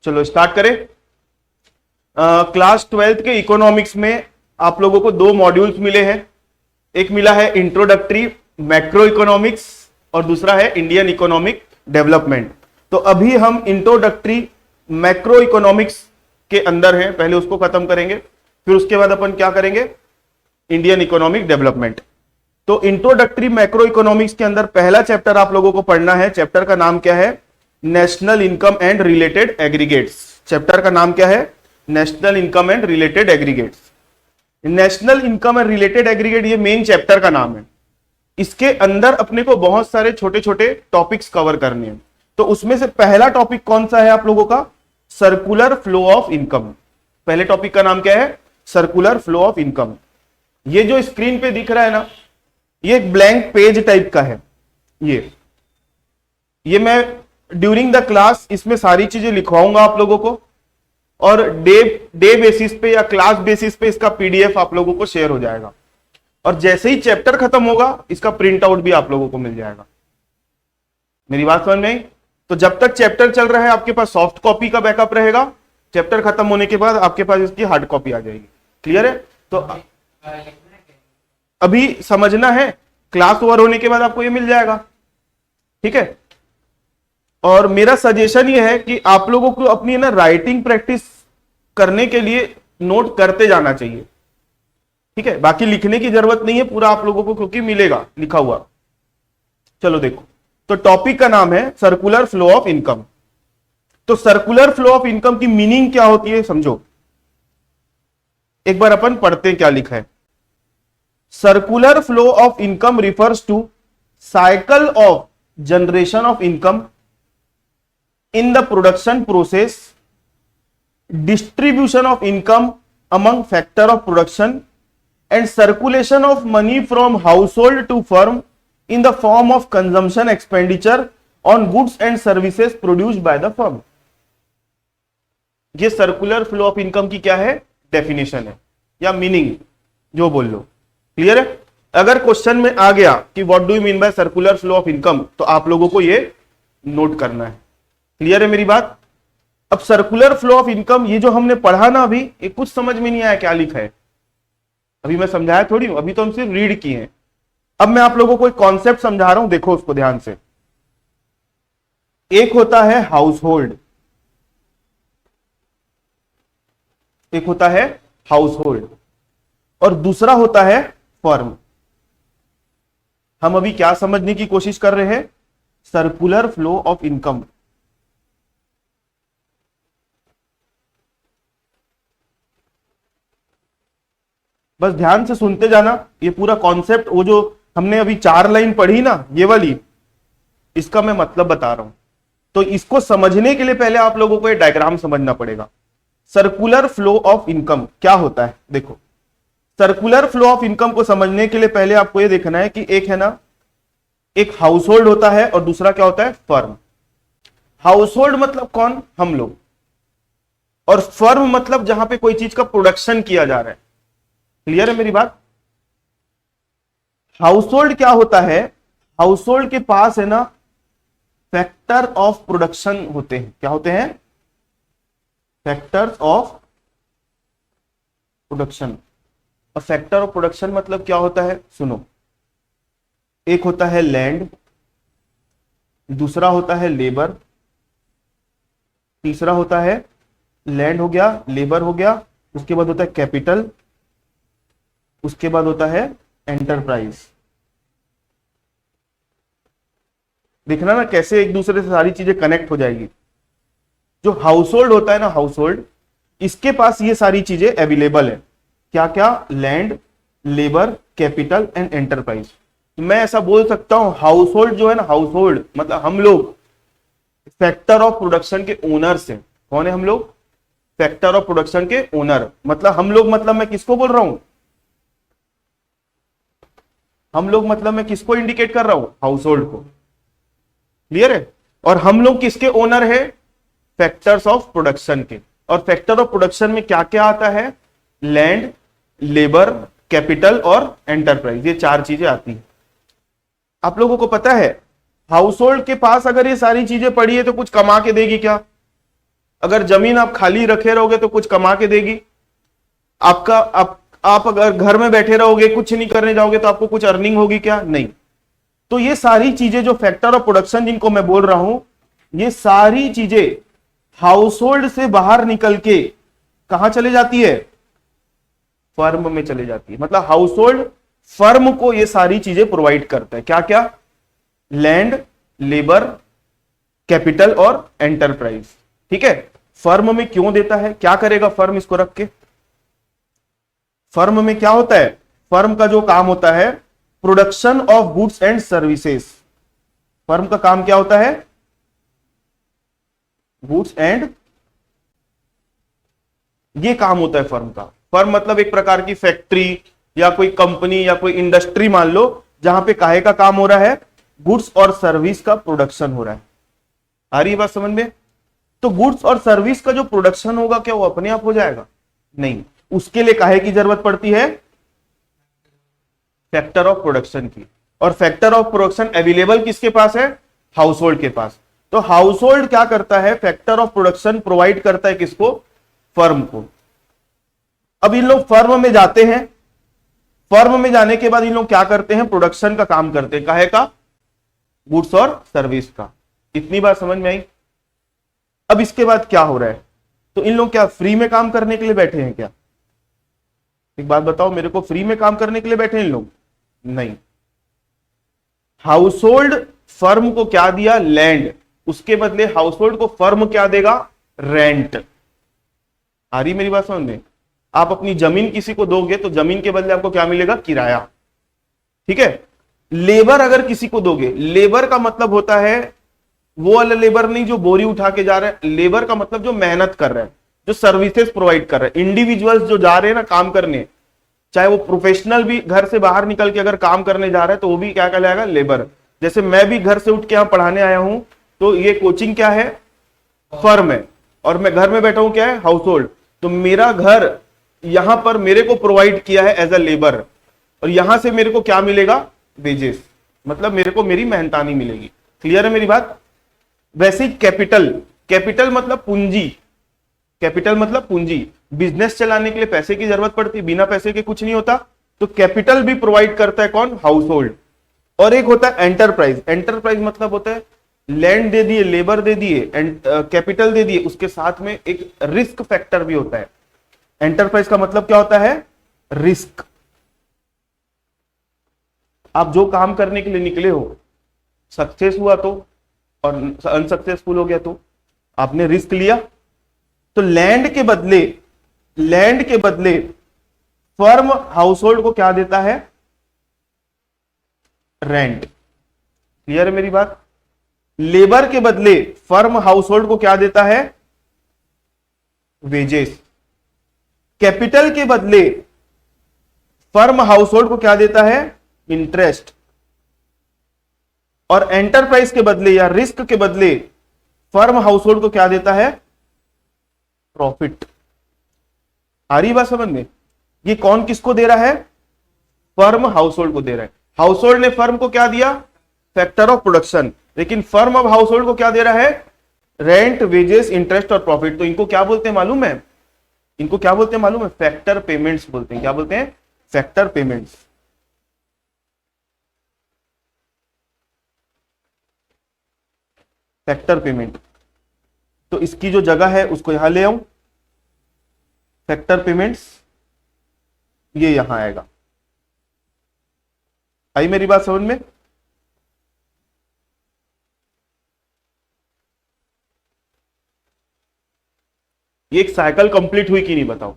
चलो स्टार्ट करें। Class 12th के इकोनॉमिक्स में आप लोगों को दो मॉड्यूल्स मिले हैं। एक मिला है इंट्रोडक्टरी मैक्रो इकोनॉमिक्स और दूसरा है इंडियन इकोनॉमिक डेवलपमेंट। तो अभी हम इंट्रोडक्टरी मैक्रो इकोनॉमिक्स के अंदर हैं, पहले उसको खत्म करेंगे, फिर उसके बाद अपन क्या करेंगे, इंडियन इकोनॉमिक डेवलपमेंट। तो इंट्रोडक्टरी मैक्रो इकोनॉमिक्स के अंदर पहला चैप्टर आप लोगों को पढ़ना है। चैप्टर का नाम क्या है, national income and related aggregates. Chapter का नाम क्या है, national income and related aggregates. National income and related aggregate ये मेन चैप्टर का नाम है। इसके अंदर अपने को बहुत सारे छोटे छोटे टॉपिक्स कवर करने हैं। तो उसमें से पहला टॉपिक कौन सा है आप लोगों का, सर्कुलर फ्लो ऑफ इनकम। पहले टॉपिक का नाम क्या है, सर्कुलर फ्लो ऑफ इनकम। ये जो स्क्रीन पे दिख रहा है ना, ये एक ब्लैंक पेज टाइप का है। ये मैं ड्यूरिंग द क्लास इसमें सारी चीजें लिखवाऊंगा आप लोगों को, और डे बेसिस पे या क्लास बेसिस पे इसका पीडीएफ आप लोगों को शेयर हो जाएगा। और जैसे ही चैप्टर खत्म होगा इसका प्रिंट आउट भी आप लोगों को मिल जाएगा। मेरी बात समझ में आई? तो जब तक चैप्टर चल रहा है आपके पास सॉफ्ट कॉपी का बैकअप रहेगा, चैप्टर खत्म होने के बाद आपके पास इसकी हार्ड कॉपी आ जाएगी। क्लियर है? तो अभी समझना है, क्लास ओवर होने के बाद आपको ये मिल जाएगा। ठीक है? और मेरा सजेशन ये है कि आप लोगों को अपनी ना राइटिंग प्रैक्टिस करने के लिए नोट करते जाना चाहिए। ठीक है? बाकी लिखने की जरूरत नहीं है पूरा आप लोगों को, क्योंकि मिलेगा लिखा हुआ। चलो देखो, तो टॉपिक का नाम है सर्कुलर फ्लो ऑफ इनकम। तो सर्कुलर फ्लो ऑफ इनकम की मीनिंग क्या होती है समझो। एक बार अपन पढ़ते हैं क्या लिखा है। Circular flow of income refers to cycle of generation of income in the production process, distribution of income among factor of production, and circulation of money from household to firm in the form of consumption expenditure on goods and services produced by the firm। ये circular flow of income की क्या है, definition है या meaning, जो बोल लो। Clear है? अगर क्वेश्चन में आ गया कि what do you mean by circular flow of income, तो आप लोगों को ये नोट करना है। क्लियर है मेरी बात? अब सर्कुलर फ्लो ऑफ इनकम ये जो हमने पढ़ा ना अभी, ये कुछ समझ में नहीं आया क्या लिखा है। अभी मैं समझाया थोड़ी, अभी तो हम सिर्फ रीड किए हैं। अब मैं आप लोगों को एक कॉन्सेप्ट समझा रहा हूं, देखो उसको ध्यान से। एक होता है हाउस होल्ड, एक होता है हाउस होल्ड, और दूसरा होता है फर्म। हम अभी क्या समझने की कोशिश कर रहे हैं, सर्कुलर फ्लो ऑफ इनकम। बस ध्यान से सुनते जाना, ये पूरा कॉन्सेप्ट, वो जो हमने अभी 4 लाइन पढ़ी ना ये वाली, इसका मैं मतलब बता रहा हूं। तो इसको समझने के लिए पहले आप लोगों को ये डायग्राम समझना पड़ेगा। सर्कुलर फ्लो ऑफ इनकम क्या होता है, देखो। सर्कुलर फ्लो ऑफ इनकम को समझने के लिए पहले आपको ये देखना है कि एक है ना, एक हाउस होल्ड होता है और दूसरा क्या होता है, फर्म। हाउस होल्ड मतलब कौन, हम लोग, और फर्म मतलब जहां पे कोई चीज का प्रोडक्शन किया जा रहा है। क्लियर है मेरी बात? हाउस होल्ड क्या होता है, हाउस होल्ड के पास है ना फैक्टर ऑफ प्रोडक्शन होते हैं। क्या होते हैं, फैक्टर्स ऑफ प्रोडक्शन। और फैक्टर ऑफ प्रोडक्शन मतलब क्या होता है, सुनो। एक होता है लैंड, दूसरा होता है लेबर, तीसरा होता है, लैंड हो गया, लेबर हो गया, उसके बाद होता है कैपिटल, उसके बाद होता है एंटरप्राइज। देखना ना कैसे एक दूसरे से सारी चीजें कनेक्ट हो जाएगी। जो हाउस होल्ड होता है ना, हाउस होल्ड, इसके पास ये सारी चीजें अवेलेबल है। क्या क्या, land, labour, capital and enterprise. मैं ऐसा बोल सकता हूं, हाउस होल्ड जो है ना, हाउस होल्ड मतलब हम लोग फैक्टर ऑफ प्रोडक्शन के ओनर्स हैं। कौन है हम लोग, फैक्टर ऑफ प्रोडक्शन के ओनर। मतलब हम लोग मतलब मैं किसको बोल रहा हूं, हम लोग मतलब मैं किसको इंडिकेट कर रहा हूं, हाउस होल्ड को। क्लियर है? और हम लोग किसके ओनर है, फैक्टर्स ऑफ प्रोडक्शन के। और फैक्टर ऑफ प्रोडक्शन में क्या क्या आता है, लैंड, लेबर, कैपिटल और एंटरप्राइज, ये 4 चीजें आती हैं। आप लोगों को पता है हाउस होल्ड के पास अगर ये सारी चीजें पड़ी है तो कुछ कमा के देगी क्या, अगर जमीन आप खाली रखे रहोगे तो कुछ कमा के देगी? आप अगर घर में बैठे रहोगे, कुछ नहीं करने जाओगे, तो आपको कुछ अर्निंग होगी क्या? नहीं। तो ये सारी चीजें जो फैक्टर ऑफ प्रोडक्शन जिनको मैं बोल रहा हूं, ये सारी चीजें हाउस होल्ड से बाहर निकल के कहां चले जाती है? फर्म में चले जाती है। मतलब हाउस होल्ड फर्म को ये सारी चीजें प्रोवाइड करता है। क्या क्या? लैंड, लेबर, कैपिटल और एंटरप्राइज। ठीक है। फर्म में क्यों देता है? क्या करेगा फर्म इसको रख के? फर्म में क्या होता है? फर्म का जो काम होता है, production of goods and services. Firm का काम क्या होता है? गुड्स एंड, ये काम होता है फर्म का। फर्म मतलब एक प्रकार की फैक्ट्री या कोई कंपनी या कोई इंडस्ट्री मान लो, जहां पे काहे का काम हो रहा है? गुड्स और सर्विस का प्रोडक्शन हो रहा है। आ रही है बात समझ में? तो गुड्स और सर्विस का जो प्रोडक्शन होगा, क्या वो अपने आप हो जाएगा? नहीं, उसके लिए काहे की जरूरत पड़ती है? फैक्टर ऑफ प्रोडक्शन की। और फैक्टर ऑफ प्रोडक्शन अवेलेबल किसके पास है? हाउस होल्ड के पास। तो हाउस होल्ड क्या करता है? फैक्टर ऑफ प्रोडक्शन प्रोवाइड करता है किसको? फर्म को। अब इन लोग फर्म में जाते हैं, फर्म में जाने के बाद इन लोग क्या करते हैं? प्रोडक्शन का काम करते हैं। काहे का? गुड्स और सर्विस का। इतनी बात समझ में आई? अब इसके बाद क्या हो रहा है? तो इन लोग क्या फ्री में काम करने के लिए बैठे हैं क्या? एक बात बताओ मेरे को, फ्री में काम करने के लिए बैठे हैं इन लोग? नहीं। हाउस होल्ड फर्म को क्या दिया? लैंड। उसके बदले हाउस होल्ड को फर्म क्या देगा? रेंट। आ रही मेरी बात समझ में? आप अपनी जमीन किसी को दोगे तो जमीन के बदले आपको क्या मिलेगा? किराया। ठीक है। लेबर अगर किसी को दोगे, लेबर का मतलब होता है वो वाला लेबर नहीं जो बोरी उठा के जा रहा है। लेबर का मतलब जो मेहनत कर रहा है, जो सर्विसेज प्रोवाइड कर रहे हैं। इंडिविजुअल्स जो जा रहे हैं ना काम करने, चाहे वो प्रोफेशनल भी घर से बाहर निकल के अगर काम करने जा रहा है तो वो भी क्या कहलाएगा? लेबर। जैसे मैं भी घर से उठ के यहां पढ़ाने आया हूं, तो ये कोचिंग क्या है? फर्म है। और मैं घर में बैठा हूं, क्या है? House hold. तो मेरा घर यहां पर मेरे को प्रोवाइड किया है एज अ लेबर, और यहां से मेरे को क्या मिलेगा? वेजेस। मतलब मेरे को मेरी मेहनतानी मिलेगी। क्लियर है मेरी बात? वैसे ही कैपिटल, कैपिटल मतलब पूंजी। कैपिटल मतलब पूंजी। बिजनेस चलाने के लिए पैसे की जरूरत पड़ती, बिना पैसे के कुछ नहीं होता। तो कैपिटल भी प्रोवाइड करता है कौन? House hold. और एक होता है एंटरप्राइज। एंटरप्राइज मतलब होता है लैंड दे दिए, लेबर दे दिए, कैपिटल दे दिए, उसके साथ में एक रिस्क फैक्टर भी होता है। एंटरप्राइज का मतलब क्या होता है? रिस्क। आप जो काम करने के लिए निकले हो, सक्सेस हुआ तो, और अनसक्सेसफुल हो गया तो आपने रिस्क लिया। तो लैंड के बदले, लैंड के बदले फर्म हाउस होल्ड को क्या देता है? रेंट। क्लियर है मेरी बात? लेबर के बदले फर्म हाउस होल्ड को क्या देता है? वेजेस। कैपिटल के बदले फर्म हाउस होल्ड को क्या देता है? इंटरेस्ट। और एंटरप्राइज के बदले या रिस्क के बदले फर्म हाउस होल्ड को क्या देता है? प्रॉफिट। आ रही बात समझ में? ये कौन किसको दे रहा है? फर्म हाउस होल्ड को दे रहा है। हाउस होल्ड ने फर्म को क्या दिया? Factor of production. लेकिन फर्म अब हाउस होल्ड को क्या दे रहा है? रेंट, वेजेस, इंटरेस्ट और प्रॉफिट। तो इनको क्या बोलते हैं मालूम है? इनको क्या बोलते हैं मालूम है? फैक्टर पेमेंट्स बोलते हैं। क्या बोलते हैं? Factor payments. Factor payment. तो इसकी जो जगह है उसको यहां ले आऊं, फैक्टर पेमेंट्स, ये यहां आएगा। आई मेरी बात समझ में? ये एक साइकिल कंप्लीट हुई कि नहीं बताओ?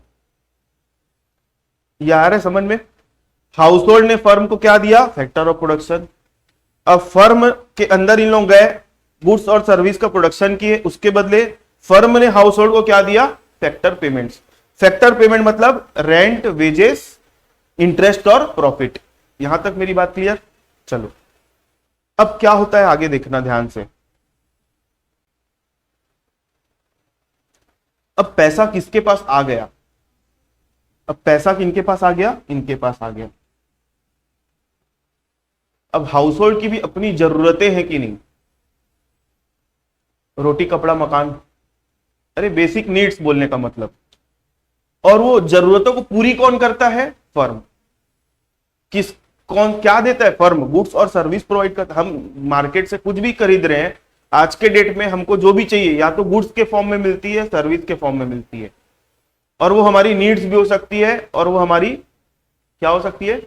ये आ रहा है समझ में? हाउस होल्ड ने फर्म को क्या दिया? Factor of production. अब फर्म के अंदर इन लोग गए, गुड्स और सर्विस का प्रोडक्शन किए, उसके बदले फर्म ने हाउस होल्ड को क्या दिया? Factor payments. फैक्टर पेमेंट मतलब रेंट, वेजेस, इंटरेस्ट और प्रॉफिट। यहां तक मेरी बात क्लियर? चलो अब क्या होता है आगे देखना ध्यान से। अब पैसा किसके पास आ गया? अब पैसा किनके पास आ गया? इनके पास आ गया। अब हाउस होल्ड की भी अपनी जरूरतें हैं कि नहीं? रोटी, कपड़ा, मकान, अरे बेसिक नीड्स बोलने का मतलब। और वो जरूरतों को पूरी कौन करता है? फर्म। किस कौन क्या देता है? फर्म गुड्स और सर्विस प्रोवाइड करता है। हम मार्केट से कुछ भी खरीद रहे हैं, आज के डेट में हमको जो भी चाहिए या तो गुड्स के फॉर्म में मिलती है, सर्विस के फॉर्म में मिलती है। और वो हमारी नीड्स भी हो सकती है और वो हमारी क्या हो सकती है?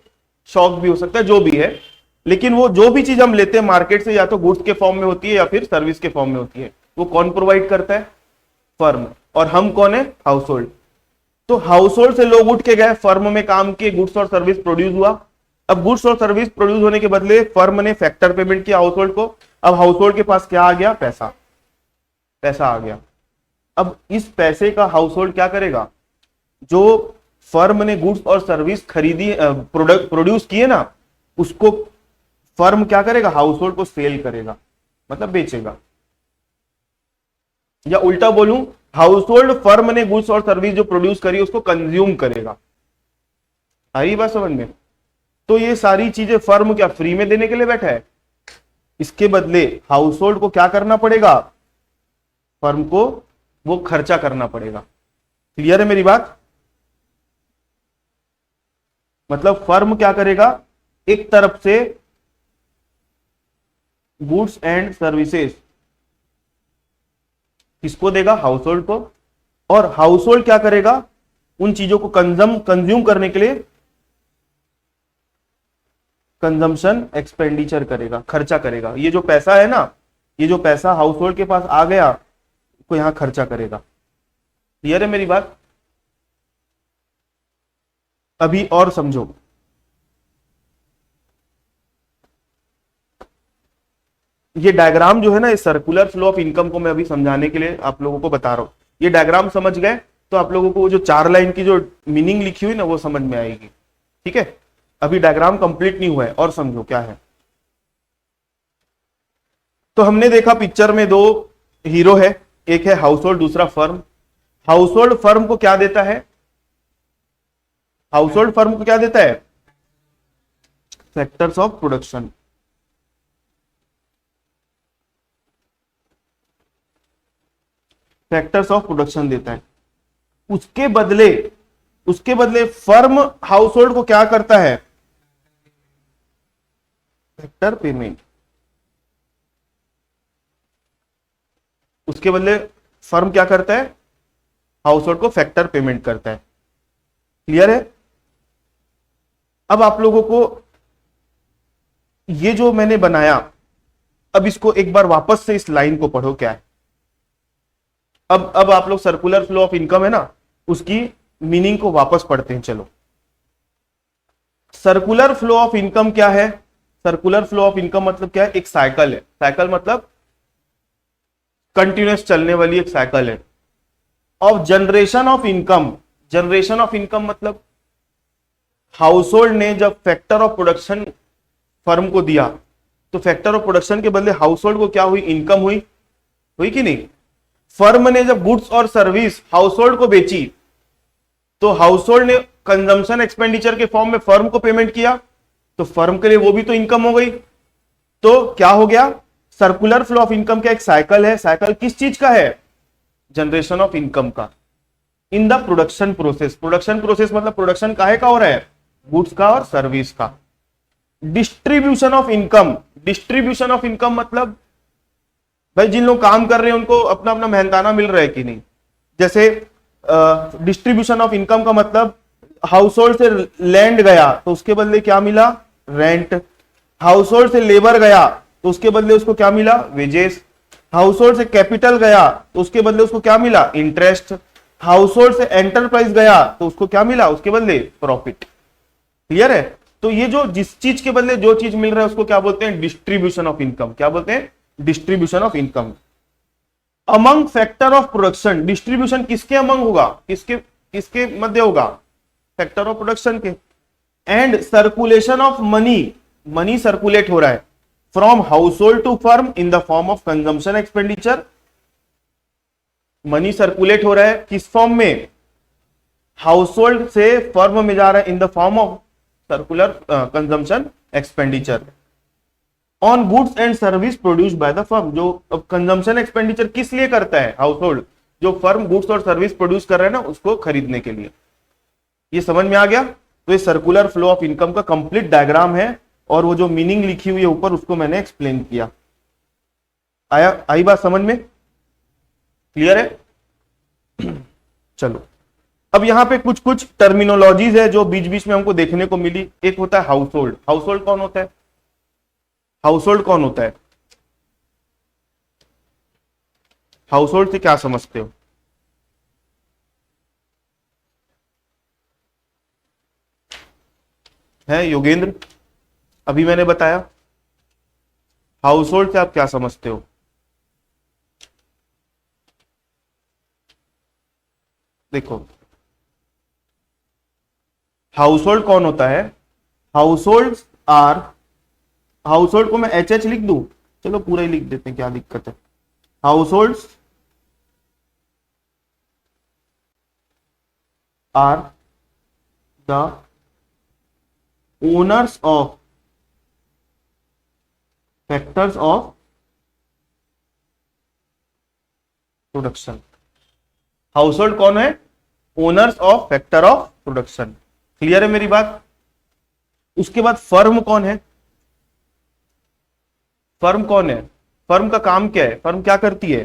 शौक भी हो सकता है, जो भी है। लेकिन वो जो भी चीज हम लेते हैं मार्केट से, या तो गुड्स के फॉर्म में होती है या फिर सर्विस के फॉर्म में होती है। वो कौन प्रोवाइड करता है? फर्म। और हम कौन है? House hold. तो हाउस होल्ड से लोग उठ के गए, फर्म में काम किए, गुड्स और सर्विस प्रोड्यूस हुआ। अब गुड्स और सर्विस प्रोड्यूस होने के बदले फर्म ने फैक्टर पेमेंट किया हाउस होल्ड को। अब हाउस होल्ड के पास क्या आ गया? पैसा। पैसा आ गया। अब इस पैसे का हाउस होल्ड क्या करेगा? जो फर्म ने गुड्स और सर्विस खरीदी, प्रोडक्ट प्रोड्यूस किए ना, उसको फर्म क्या करेगा? हाउस होल्ड को सेल करेगा, मतलब बेचेगा। या उल्टा बोलूं, हाउस होल्ड फर्म ने गुड्स और सर्विस जो प्रोड्यूस करी उसको कंज्यूम करेगा। आई बात समझ में? तो ये सारी चीजें फर्म क्या फ्री में देने के लिए बैठा है? इसके बदले हाउस होल्ड को क्या करना पड़ेगा? फर्म को वो खर्चा करना पड़ेगा। क्लियर है मेरी बात? मतलब फर्म क्या करेगा? एक तरफ से गुड्स एंड सर्विसेज किसको देगा? हाउस होल्ड को। और हाउस होल्ड क्या करेगा? उन चीजों को कंज्यूम करने के लिए कंजम्पशन एक्सपेंडिचर करेगा, खर्चा करेगा। ये जो पैसा है ना, ये जो पैसा हाउस होल्ड के पास आ गया, को यहां खर्चा करेगा। क्लियर है मेरी बात? अभी और समझो। ये डायग्राम जो है ना, ये सर्कुलर फ्लो ऑफ इनकम को मैं अभी समझाने के लिए आप लोगों को बता रहा हूं। ये डायग्राम समझ गए तो आप लोगों को वो जो 4 लाइन की जो मीनिंग लिखी हुई ना, वो समझ में आएगी। ठीक है, अभी डायग्राम कंप्लीट नहीं हुआ है, और समझो क्या है। तो हमने देखा पिक्चर में 2 हीरो है, एक है हाउस होल्ड, दूसरा फर्म। हाउस होल्ड फर्म को क्या देता है? हाउस होल्ड फर्म को क्या देता है? Factors of production. Factors of production देता है। उसके बदले फर्म हाउस होल्ड को क्या करता है? Factor payment. उसके बदले फर्म क्या करता है? हाउस होल्ड को फैक्टर पेमेंट करता है। क्लियर है? अब आप लोगों को ये जो मैंने बनाया, अब इसको एक बार वापस से इस लाइन को पढ़ो क्या है। अब आप लोग सर्कुलर फ्लो ऑफ इनकम है ना, उसकी मीनिंग को वापस पढ़ते हैं। चलो, सर्कुलर फ्लो ऑफ इनकम क्या है? सर्कुलर फ्लो ऑफ इनकम मतलब क्या है? एक साइकिल है। साइकिल मतलब कंटिन्यूअस चलने वाली एक साइकिल है। Of generation of income. Generation of income मतलब हाउस होल्ड ने जब फैक्टर ऑफ प्रोडक्शन फर्म को दिया, तो फैक्टर ऑफ प्रोडक्शन के बदले हाउस होल्ड को क्या हुई? इनकम हुई। हुई कि नहीं? फर्म ने जब गुड्स और सर्विस हाउस होल्ड को बेची, तो हाउस होल्ड ने कंजम्पशन एक्सपेंडिचर के फॉर्म में फर्म को पेमेंट किया, तो फर्म के लिए वो भी तो इनकम हो गई। तो क्या हो गया? सर्कुलर फ्लो ऑफ इनकम का एक साइकिल है। साइकिल किस चीज का है? जनरेशन ऑफ इनकम का, in the production process. Production process मतलब प्रोडक्शन काहे का हो रहा है? गुड्स का और सर्विस का। Distribution of income. Distribution of income मतलब भाई जिन लोग काम कर रहे हैं उनको अपना अपना मेहनताना मिल रहा है कि नहीं। जैसे डिस्ट्रीब्यूशन ऑफ इनकम का मतलब हाउस होल्ड से लैंड गया तो उसके बदले क्या मिला? रेंट। हाउस होल्ड से लेबर गया तो उसके बदले उसको क्या मिला? वेजेस। हाउस होल्ड से कैपिटल गया तो उसके बदले उसको क्या मिला? इंटरेस्ट। हाउस होल्ड से एंटरप्राइज गया तो उसको क्या मिला? उसके बदले प्रॉफिट। क्लियर है? तो ये जो जिस चीज के बदले जो चीज मिल रहा है उसको क्या बोलते हैं? Distribution of income. क्या बोलते हैं? Distribution of income. Among factor of production. Distribution किसके अमंग होगा? किसके किसके मध्य होगा? फैक्टर ऑफ प्रोडक्शन के। And circulation of money. Money circulate हो रहा है from household to firm in the form of consumption expenditure. Money circulate हो रहा है किस फॉर्म में? हाउस होल्ड से फर्म में जा रहा है इन the form of circular consumption expenditure on goods and service produced by the firm. जो कंजम्पशन एक्सपेंडिचर किस लिए करता है हाउस होल्ड? जो फर्म गुड्स और सर्विस प्रोड्यूस कर रहे हैं ना उसको खरीदने के लिए। ये समझ में आ गया? तो ये सर्कुलर फ्लो ऑफ इनकम का कंप्लीट डायग्राम है और वो जो मीनिंग लिखी हुई है ऊपर उसको मैंने एक्सप्लेन किया। आई बात समझ में? क्लियर है? चलो अब यहां पे कुछ कुछ टर्मिनोलॉजीज है जो बीच बीच में हमको देखने को मिली। एक होता है हाउस होल्ड। हाउस होल्ड कौन होता है? हाउस होल्ड कौन होता है? हाउस होल्ड से क्या समझते हो? है योगेंद्र? अभी मैंने बताया। हाउस होल्ड से आप क्या समझते हो? देखो हाउस होल्ड कौन होता है? Household are, household को मैं एच एच लिख दूं? चलो पूरा ही लिख देते हैं, क्या दिक्कत है। Households are the owners of factors of production. Household कौन है? Owners of factor of production. Clear है मेरी बात? उसके बाद फर्म कौन है? फर्म कौन है? फर्म का काम क्या है? फर्म क्या करती है?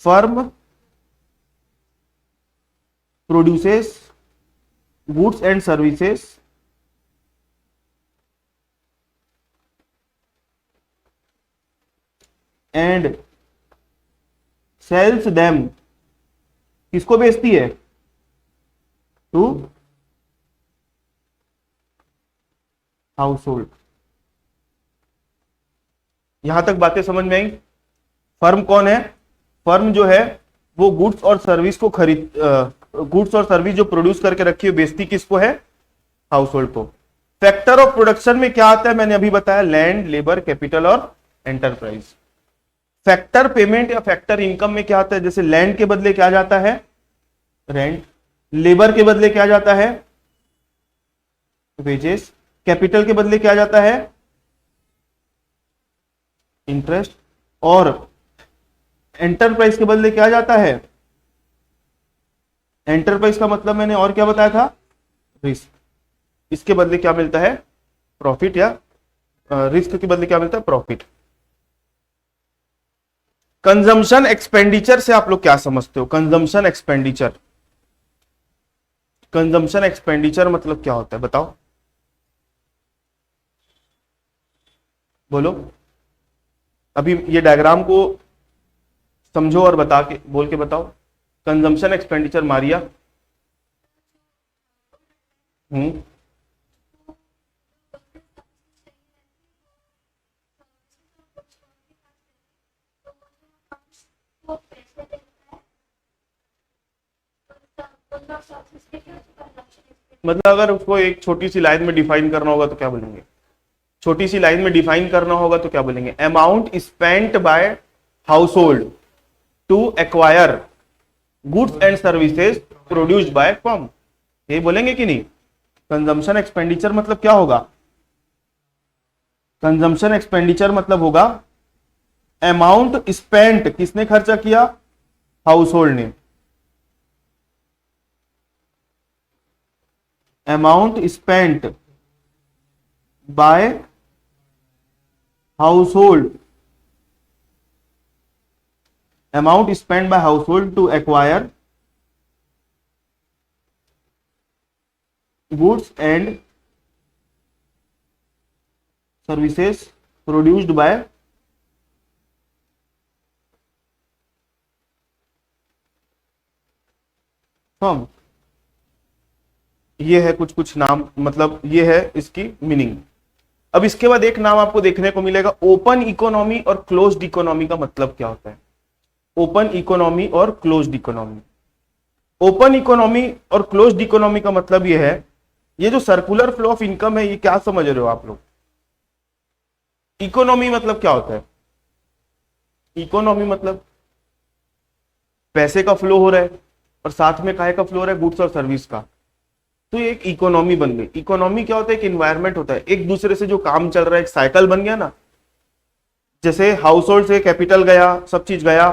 Firm produces goods and services and sells them. किसको बेचती है? To household. यहां तक बातें समझ में आई? फर्म कौन है? फर्म जो है वो गुड्स और सर्विस को गुड्स और सर्विस जो प्रोड्यूस करके रखी है बेचती किसको है? हाउस होल्ड को। फैक्टर ऑफ प्रोडक्शन में क्या आता है? मैंने अभी बताया, लैंड, लेबर, कैपिटल और एंटरप्राइज। फैक्टर पेमेंट या फैक्टर इनकम में क्या आता है? जैसे लैंड के बदले क्या जाता है? रेंट। लेबर के बदले क्या जाता है? वेजेस। कैपिटल के बदले क्या जाता है? इंटरेस्ट। और एंटरप्राइज के बदले क्या जाता है? एंटरप्राइज का मतलब मैंने और क्या बताया था? रिस्क। इसके बदले क्या मिलता है? प्रॉफिट। या रिस्क के बदले क्या मिलता है? प्रॉफिट। कंजम्पशन एक्सपेंडिचर से आप लोग क्या समझते हो? कंजम्पशन एक्सपेंडिचर, कंजम्पशन एक्सपेंडिचर मतलब क्या होता है बताओ? बोलो। अभी ये डायग्राम को समझो और बता के बोल के बताओ। Consumption expenditure Maria. हम्म। मतलब अगर उसको एक छोटी सी लाइन में डिफाइन करना होगा तो क्या बोलेंगे? छोटी सी लाइन में डिफाइन करना होगा तो क्या बोलेंगे? Amount spent by household to acquire goods and services produced by firm. ये बोलेंगे कि नहीं? कंजम्पशन एक्सपेंडिचर मतलब क्या होगा? कंजम्पशन एक्सपेंडिचर मतलब होगा अमाउंट स्पेंट, किसने खर्चा किया? हाउस होल्ड ने। Amount spent by household, amount spent by household to acquire goods and services produced by firm। ये है कुछ कुछ नाम, मतलब ये है इसकी मीनिंग। अब इसके बाद एक नाम आपको देखने को मिलेगा, ओपन इकोनॉमी और क्लोज्ड इकोनॉमी का मतलब क्या होता है? ओपन इकोनॉमी और क्लोज्ड इकोनॉमी। ओपन इकोनॉमी और क्लोज्ड इकोनॉमी का मतलब ये है, ये जो सर्कुलर फ्लो ऑफ इनकम है ये क्या समझ रहे हो आप लोग? इकोनॉमी मतलब क्या होता है? इकोनॉमी मतलब पैसे का फ्लो हो रहा है और साथ में काहे का फ्लो हो रहा है? गुड्स और सर्विस का। तो ये एक इकोनॉमी बन गई। इकोनॉमी क्या होता है? एक इन्वायरमेंट होता है, एक दूसरे से जो काम चल रहा है, एक साइकिल बन गया ना। जैसे हाउस होल्ड से कैपिटल गया, सब चीज गया,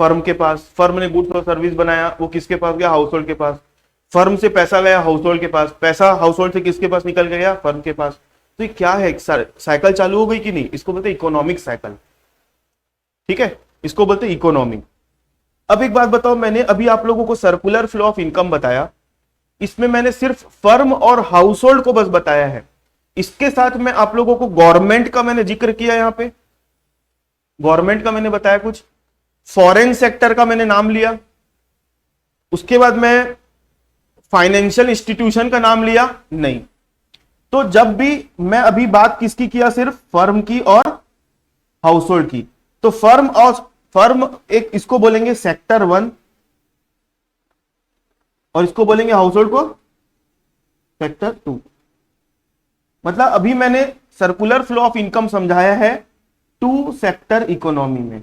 फर्म के पास, फर्म ने गुड्स और सर्विस बनाया, वो किसके पास गया? हाउस होल्ड के पास। फर्म से पैसा गया हाउस होल्ड के पास, पैसा हाउस होल्ड से किसके पास निकल गया? फर्म के पास। तो ये क्या है? साइकिल चालू हो गई कि नहीं? इसको बोलते हैं इकोनॉमिक साइकिल। ठीक है, इसको बोलते हैं इकोनॉमिक। अब एक बात बताओ, मैंने अभी आप लोगों को सर्कुलर फ्लो ऑफ इनकम बताया, इसमें मैंने सिर्फ फर्म और हाउस होल्ड को बस बताया है। इसके साथ में आप लोगों को गवर्नमेंट का मैंने जिक्र किया, यहां पे गवर्नमेंट का मैंने बताया, कुछ फॉरेन सेक्टर का मैंने नाम लिया, उसके बाद मैं फाइनेंशियल इंस्टीट्यूशन का नाम लिया नहीं। तो जब भी मैं अभी बात किसकी किया? सिर्फ फर्म की और हाउस होल्ड की। तो फर्म एक, इसको बोलेंगे सेक्टर 1 और इसको बोलेंगे हाउस होल्ड को सेक्टर 2। मतलब अभी मैंने सर्कुलर फ्लो ऑफ इनकम समझाया है 2 सेक्टर इकोनॉमी में।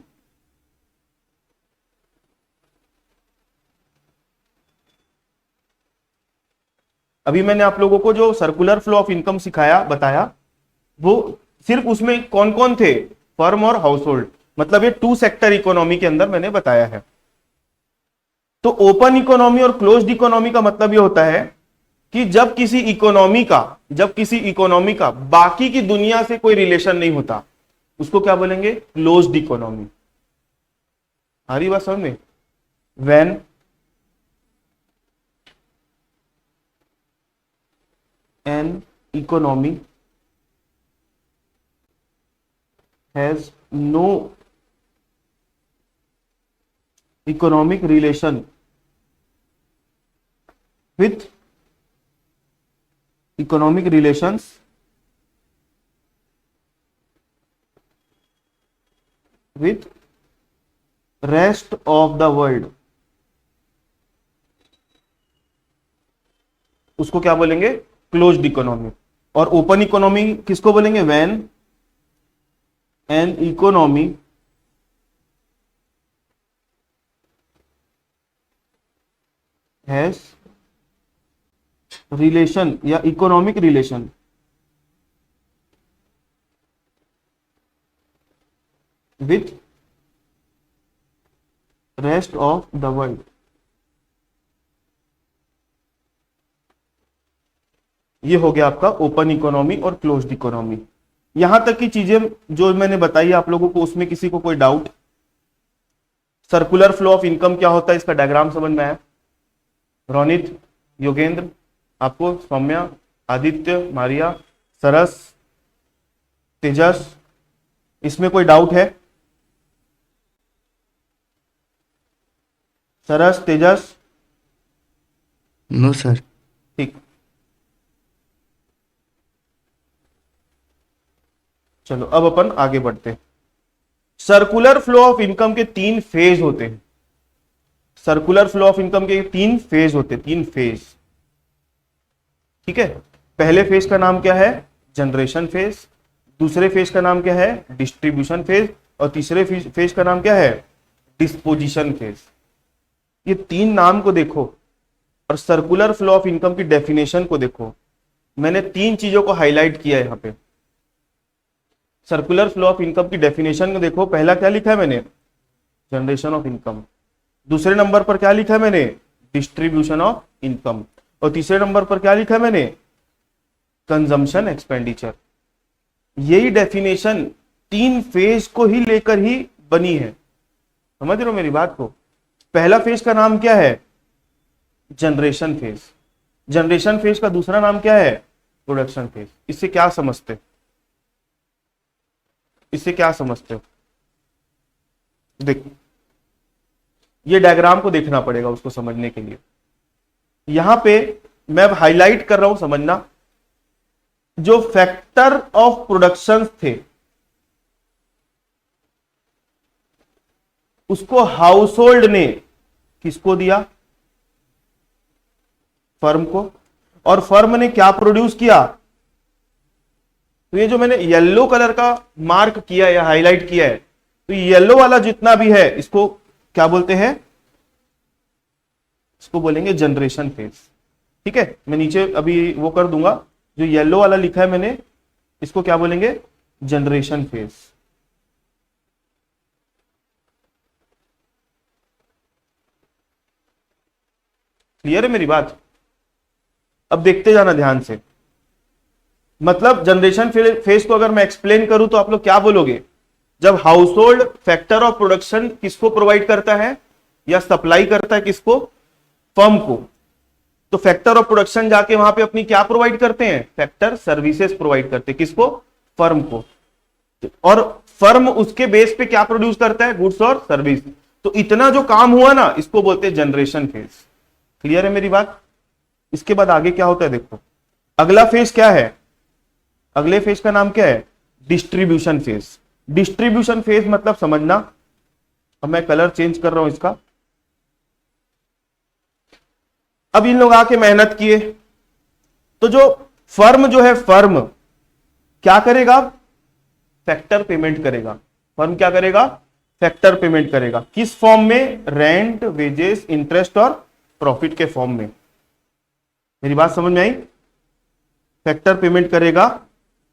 अभी मैंने आप लोगों को जो सर्कुलर फ्लो ऑफ इनकम सिखाया, बताया, वो सिर्फ उसमें कौन कौन थे? फर्म और हाउस होल्ड। मतलब ये 2 सेक्टर इकोनॉमी के अंदर मैंने बताया है। तो ओपन इकोनॉमी और क्लोज्ड इकोनॉमी का मतलब ये होता है कि जब किसी इकोनॉमी का बाकी की दुनिया से कोई रिलेशन नहीं होता, उसको क्या बोलेंगे? Closed economy. आ रही बात समझ में? When an economy has no economic relation with economic relations with rest of the world, उसको क्या बोलेंगे? Closed economy. और ओपन इकोनॉमी किसको बोलेंगे? When an economy has relation या economic relation with rest of the world. ये हो गया आपका ओपन इकोनॉमी और क्लोज्ड इकोनॉमी। यहां तक की चीजें जो मैंने बताई आप लोगों को, उसमें किसी को कोई doubt? Circular flow of income क्या होता है, इसका डायग्राम समझ में आया? रोनित, योगेंद्र, आपको, सौम्या, आदित्य, मारिया, सरस, तेजस, इसमें कोई डाउट है? सरस, तेजस? No sir. ठीक, चलो अब अपन आगे बढ़ते हैं। सर्कुलर फ्लो ऑफ इनकम के 3 फेज होते हैं। सर्कुलर फ्लो ऑफ इनकम के 3 फेज होते हैं, 3 फेज। ठीक है, पहले फेज का नाम क्या है? Generation phase. दूसरे फेज का नाम क्या है? Distribution phase. और तीसरे फेज का नाम क्या है? Disposition phase. ये 3 नाम को देखो और सर्कुलर फ्लो ऑफ इनकम की डेफिनेशन को देखो। मैंने 3 चीजों को हाईलाइट किया है यहां पे। सर्कुलर फ्लो ऑफ इनकम की डेफिनेशन को देखो, पहला क्या लिखा है मैंने? Generation of income. दूसरे नंबर पर क्या लिखा है मैंने? Distribution of income. और तीसरे नंबर पर क्या लिखा है मैंने? Consumption expenditure. यही डेफिनेशन 3 फेज को ही लेकर ही बनी है। समझ रहे हो मेरी बात को? पहला फेज का नाम क्या है? Generation phase. जनरेशन फेज का दूसरा नाम क्या है? Production phase. इससे क्या समझते हो? इससे क्या समझते हो? देखो, ये डायग्राम को देखना पड़ेगा उसको समझने के लिए। यहां पे मैं अब हाईलाइट कर रहा हूं, समझना। जो फैक्टर ऑफ प्रोडक्शन थे उसको हाउस होल्ड ने किसको दिया? फर्म को। और फर्म ने क्या प्रोड्यूस किया? तो ये जो मैंने येलो कलर का मार्क किया है या हाईलाइट किया है, तो येलो वाला जितना भी है इसको क्या बोलते हैं? इसको बोलेंगे जनरेशन फेज। ठीक है, मैं नीचे अभी वो कर दूंगा। जो येलो वाला लिखा है मैंने, इसको क्या बोलेंगे? Generation phase. क्लियर है मेरी बात? अब देखते जाना ध्यान से। मतलब जनरेशन फेज को अगर मैं एक्सप्लेन करूं तो आप लोग क्या बोलोगे? जब house hold factor of production किसको प्रोवाइड करता है या सप्लाई करता है, किसको? फर्म को। तो फैक्टर ऑफ प्रोडक्शन जाके वहां पे अपनी क्या प्रोवाइड करते हैं? फैक्टर सर्विसेज प्रोवाइड करते हैं। किसको? फर्म को। और फर्म उसके बेस पे क्या प्रोड्यूस करता है? गुड्स और सर्विस। तो इतना जो काम हुआ ना, इसको बोलते हैं जनरेशन फेज। क्लियर है मेरी बात? इसके बाद आगे क्या होता है देखो। अगला फेज क्या है? अगले फेज का नाम क्या है? Distribution phase. डिस्ट्रीब्यूशन फेज मतलब समझना, अब मैं कलर चेंज कर रहा हूं इसका। अब इन लोग आके मेहनत किए, तो जो फर्म जो है, फर्म क्या करेगा? फैक्टर पेमेंट करेगा। फर्म क्या करेगा? फैक्टर पेमेंट करेगा। किस फॉर्म में? रेंट, वेजेस, इंटरेस्ट और प्रॉफिट के फॉर्म में। मेरी बात समझ में आई? फैक्टर पेमेंट करेगा,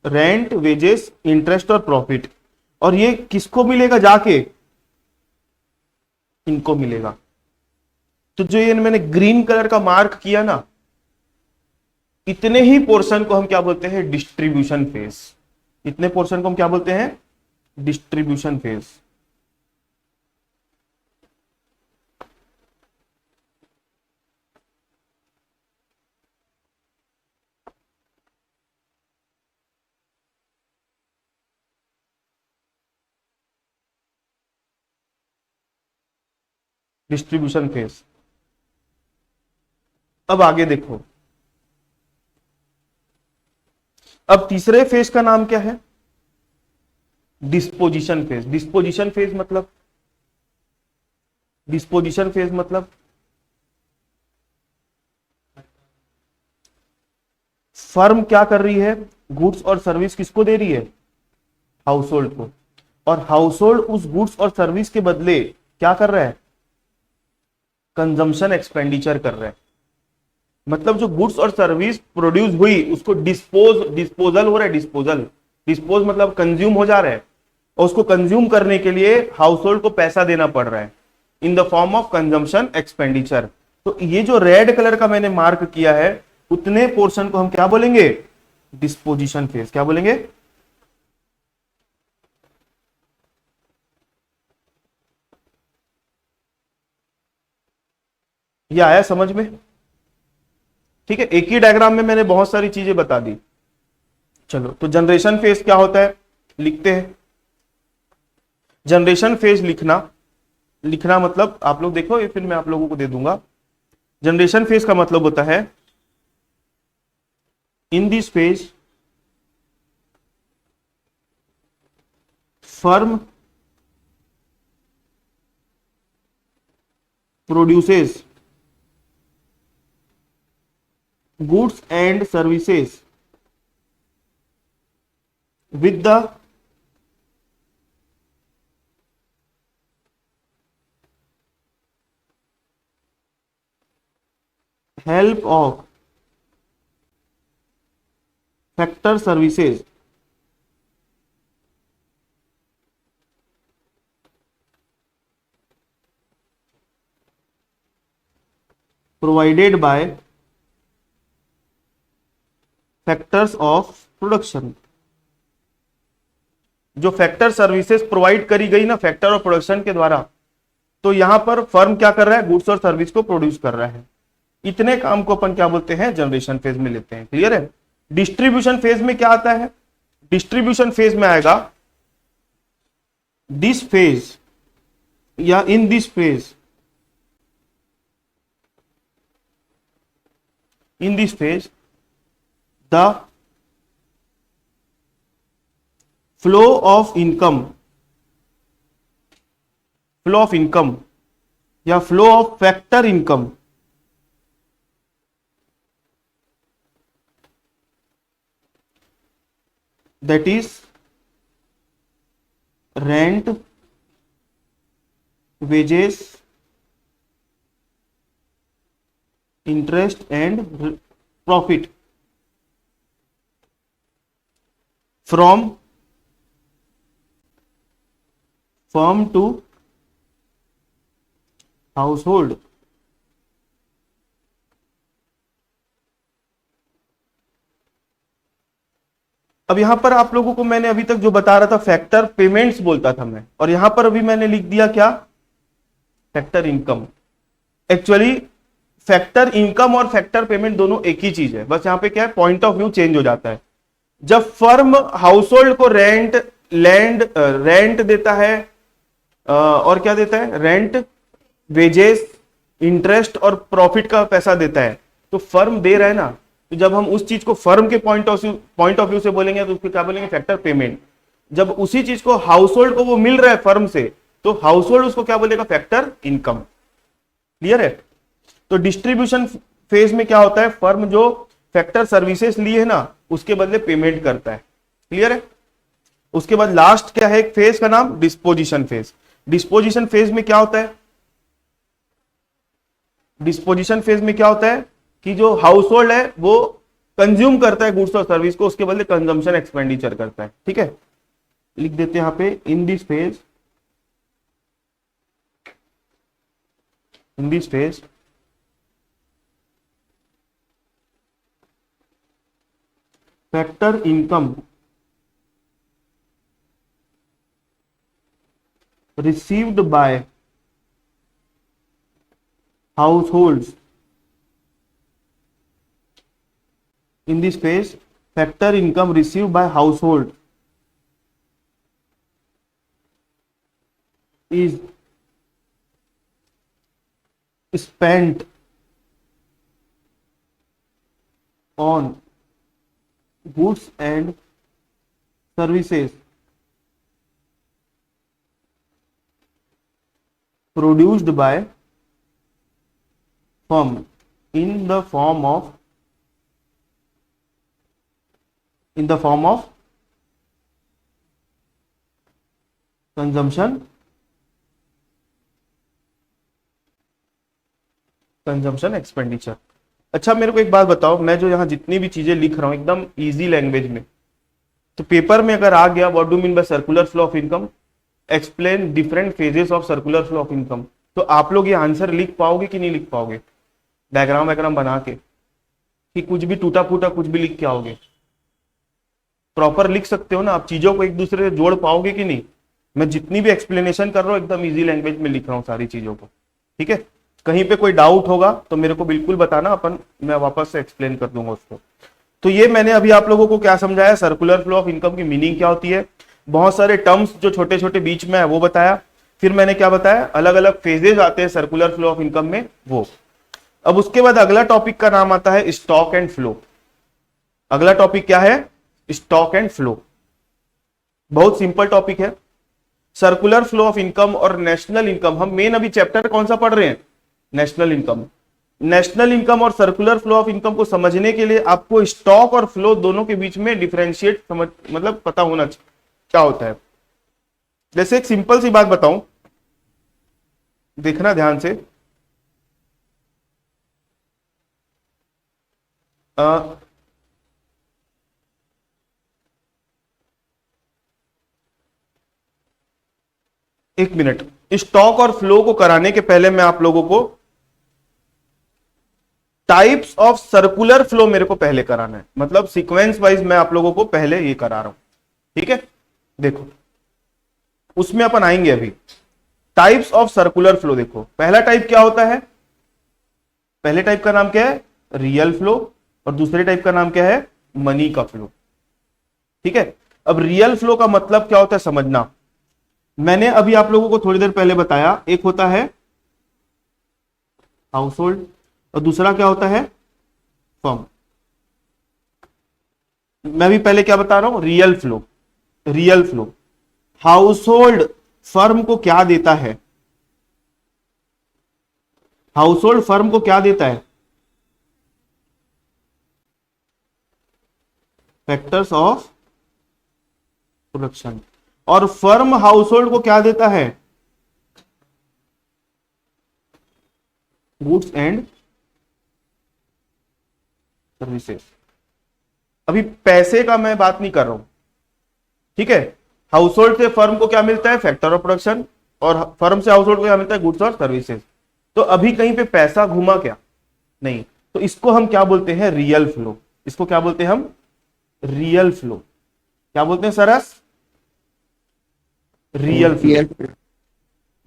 रेंट, वेजेस, इंटरेस्ट और प्रॉफिट। और ये किसको मिलेगा जाके? इनको मिलेगा। तो जो ये मैंने ग्रीन कलर का मार्क किया ना, इतने ही पोर्शन को हम क्या बोलते हैं? Distribution phase. इतने पोर्शन को हम क्या बोलते हैं? Distribution phase. Distribution phase. अब आगे देखो। अब तीसरे फेज का नाम क्या है? Disposition phase. डिस्पोजिशन फेज मतलब, डिस्पोजिशन फेज मतलब फर्म क्या कर रही है? गुड्स और सर्विस किसको दे रही है? हाउस होल्ड को। और हाउस होल्ड उस गुड्स और सर्विस के बदले क्या कर रहा है? कंजम्पशन एक्सपेंडिचर कर रहा है। मतलब जो गुड्स और सर्विस प्रोड्यूस हुई उसको डिस्पोजल हो रहा है। डिस्पोज मतलब कंज्यूम हो जा रहा है, और उसको कंज्यूम करने के लिए हाउस होल्ड को पैसा देना पड़ रहा है इन the form of consumption expenditure. तो ये जो रेड कलर का मैंने मार्क किया है, उतने पोर्शन को हम क्या बोलेंगे? Disposition phase. क्या बोलेंगे? ये आया समझ में? ठीक है, एक ही डायग्राम में मैंने बहुत सारी चीजें बता दी। चलो, तो जनरेशन फेज क्या होता है लिखते हैं। जनरेशन फेज लिखना, लिखना मतलब आप लोग देखो, ये फिर मैं आप लोगों को दे दूंगा। जनरेशन फेज का मतलब होता है, इन this phase firm produces goods and services with the help of factor services provided by factors of production. जो फैक्टर सर्विसेज प्रोवाइड करी गई ना फैक्टर ऑफ प्रोडक्शन के द्वारा, तो यहां पर फर्म क्या कर रहा है? गुड्स और सर्विस को प्रोड्यूस कर रहा है। इतने काम को अपन क्या बोलते हैं? जनरेशन फेज में लेते हैं। क्लियर है? डिस्ट्रीब्यूशन फेज में क्या आता है? डिस्ट्रीब्यूशन फेज में आएगा, दिस फेज या in this phase, in this phase the flow of income, flow of income या flow of factor income that is rent, wages, interest and profit from firm to household अब यहां पर आप लोगों को मैंने अभी तक जो बता रहा था फैक्टर पेमेंट्स बोलता था मैं, और यहां पर अभी मैंने लिख दिया क्या, factor income. Actually factor income और फैक्टर पेमेंट दोनों एक ही चीज है, बस यहां पे क्या है, पॉइंट ऑफ व्यू चेंज हो जाता है। जब फर्म हाउस होल्ड को रेंट देता है, और क्या देता है, रेंट, वेजेस, इंटरेस्ट और प्रॉफिट का पैसा देता है, तो फर्म दे रहा है ना, तो जब हम उस चीज को फर्म के पॉइंट ऑफ व्यू से बोलेंगे तो उसको क्या बोलेंगे, फैक्टर पेमेंट। जब उसी चीज को हाउस होल्ड को वो मिल रहा है फर्म से, तो हाउस होल्ड उसको क्या बोलेगा, फैक्टर इनकम। क्लियर है? तो डिस्ट्रीब्यूशन फेज में क्या होता है, फर्म जो फैक्टर सर्विसेज लिए है ना, उसके बदले पेमेंट करता है। क्लियर है? उसके बाद लास्ट क्या है, एक फेज का नाम डिस्पोजिशन फेज। डिस्पोजिशन फेज में क्या होता है, डिस्पोजिशन फेज में क्या होता है कि जो हाउस होल्ड है वो कंज्यूम करता है गुड्स और सर्विस को, उसके बदले कंजम्पशन एक्सपेंडिचर करता है। ठीक है, लिख देते हैं यहां पे, इन this phase factor income received by households, in this phase factor income received by household is spent on goods and services produced by firm in the form of consumption expenditure. अच्छा मेरे को एक बात बताओ, मैं जो यहाँ जितनी भी चीजें लिख रहा हूं एकदम इजी लैंग्वेज में, तो पेपर में अगर आ गया what do mean by circular flow of income, explain different phases of circular flow of income, तो आप लोग ये आंसर लिख पाओगे कि नहीं लिख पाओगे, डायग्राम वायग्राम बना के, कि कुछ भी टूटा फूटा कुछ भी लिख के आओगे? प्रॉपर लिख सकते हो ना आप, चीजों को एक दूसरे से जोड़ पाओगे कि नहीं? मैं जितनी भी एक्सप्लेनेशन कर रहा हूं एकदम इजी लैंग्वेज में लिख रहा हूं सारी चीजों को। ठीक है, कहीं पे कोई डाउट होगा तो मेरे को बिल्कुल बताना, अपन मैं वापस से एक्सप्लेन कर दूंगा उसको। तो ये मैंने अभी आप लोगों को क्या समझाया, सर्कुलर फ्लो ऑफ इनकम की मीनिंग क्या होती है, बहुत सारे टर्म्स जो छोटे छोटे बीच में है वो बताया, फिर मैंने क्या बताया, अलग अलग फेजेस आते हैं सर्कुलर फ्लो ऑफ इनकम में वो। अब उसके बाद अगला टॉपिक का नाम आता है स्टॉक एंड फ्लो। अगला टॉपिक क्या है, स्टॉक एंड फ्लो। बहुत सिंपल टॉपिक है। सर्कुलर फ्लो ऑफ इनकम और नेशनल इनकम, हम मेन अभी चैप्टर कौन सा पढ़ रहे हैं, नेशनल इनकम। नेशनल इनकम और सर्कुलर फ्लो ऑफ इनकम को समझने के लिए आपको स्टॉक और फ्लो दोनों के बीच में डिफरेंशिएट मतलब पता होना चाहिए क्या होता है। जैसे एक सिंपल सी बात बताऊं, देखना ध्यान से, एक मिनट, स्टॉक और फ्लो को कराने के पहले मैं आप लोगों को टाइप्स ऑफ सर्कुलर फ्लो मेरे को पहले कराना है, मतलब सीक्वेंस वाइज मैं आप लोगों को पहले ये करा रहा हूं। ठीक है, देखो उसमें अपन आएंगे अभी। टाइप्स ऑफ सर्कुलर फ्लो, देखो पहला टाइप क्या होता है, पहले टाइप का नाम क्या है, रियल फ्लो, और दूसरे टाइप का नाम क्या है, मनी का फ्लो। ठीक है, अब रियल फ्लो का मतलब क्या होता है समझना, मैंने अभी आप लोगों को थोड़ी देर पहले बताया, एक होता है हाउस होल्ड और दूसरा क्या होता है, फर्म। मैं भी पहले क्या बता रहा हूं, real flow. Real flow, house hold firm को क्या देता है, हाउस होल्ड फर्म को क्या देता है, फैक्टर्स ऑफ प्रोडक्शन, और फर्म हाउस होल्ड को क्या देता है, गुड्स एंड सर्विसेज। अभी पैसे का मैं बात नहीं कर रहा हूं। ठीक है, हाउस होल्ड से फर्म को क्या मिलता है, फैक्टर ऑफ प्रोडक्शन, और फर्म से हाउस होल्ड को क्या मिलता है, गुड्स और सर्विसेज। तो अभी कहीं पे पैसा घूमा क्या, नहीं, तो इसको हम क्या बोलते हैं, रियल फ्लो। इसको क्या बोलते हैं हम, रियल फ्लो। क्या बोलते हैं सरस? Real flow. रियल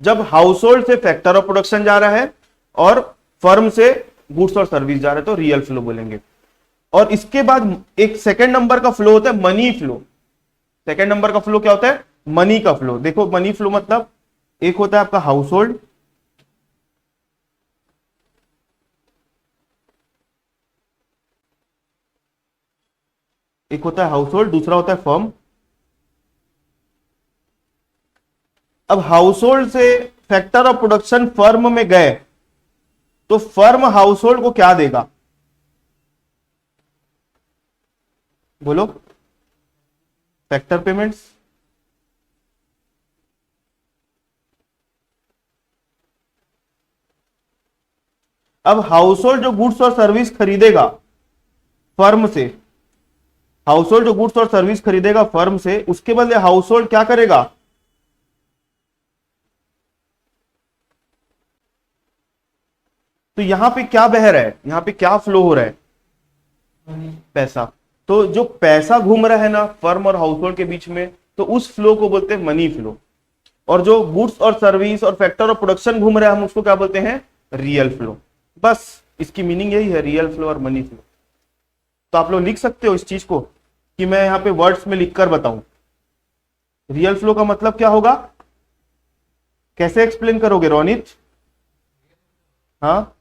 जब हाउस होल्ड से फैक्टर ऑफ प्रोडक्शन जा रहा है और फर्म से गुड्स और सर्विस जा रहा है तो रियल फ्लो बोलेंगे। और इसके बाद एक सेकंड नंबर का फ्लो होता है मनी फ्लो। सेकंड नंबर का फ्लो क्या होता है? मनी का फ्लो। देखो मनी फ्लो मतलब एक होता है आपका हाउस होल्ड, एक होता है हाउस होल्ड, दूसरा होता है फर्म। अब हाउस होल्ड से फैक्टर ऑफ प्रोडक्शन फर्म में गए तो फर्म हाउस होल्ड को क्या देगा? बोलो। Factor payments. अब हाउस होल्ड जो गुड्स और सर्विस खरीदेगा फर्म से, हाउस होल्ड जो गुड्स और सर्विस खरीदेगा फर्म से, उसके बदले हाउस होल्ड क्या करेगा? तो यहां पे क्या बह रहा है, यहां पे क्या फ्लो हो रहा है? पैसा। तो जो पैसा घूम रहा है ना फर्म और हाउस होल्ड के बीच में, तो उस फ्लो को बोलते हैं मनी फ्लो। और जो गुड्स और सर्विस और फैक्टर ऑफ प्रोडक्शन घूम रहा है हम उसको क्या बोलते हैं? Real flow. बस इसकी मीनिंग यही है, रियल फ्लो और मनी फ्लो। तो आप लोग लिख सकते हो इस चीज को कि मैं यहां पे वर्ड्स में लिखकर बताऊं। रियल फ्लो का मतलब क्या होगा? कैसे एक्सप्लेन करोगे रोनित? हाँ,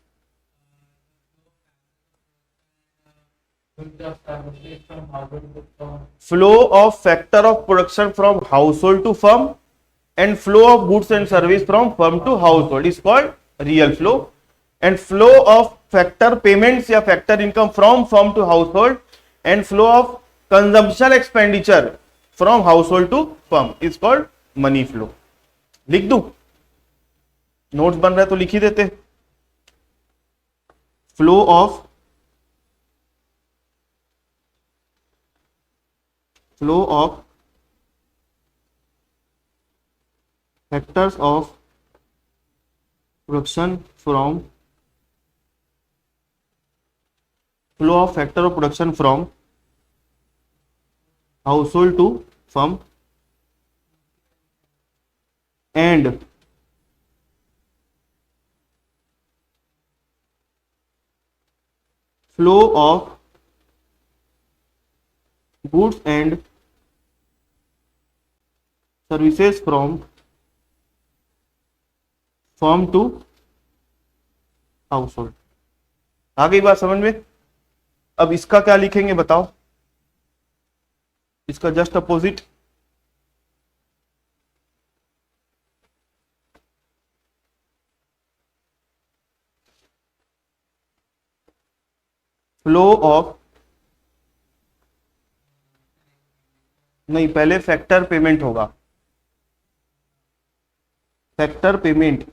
flow of factor of production from household to firm and flow of goods and service from firm to household is called real flow, and flow of factor payments या factor income from firm to household and flow of consumption expenditure from household to firm is called money flow। लिख दूं? Notes बन रहा है तो लिख ही देते। Flow of factors of production from household to firm and flow of goods and services from firm to household. आ गई बात समझ में? अब इसका क्या लिखेंगे बताओ? इसका जस्ट अपोजिट। फ्लो ऑफ, नहीं पहले फैक्टर पेमेंट होगा। Factor payment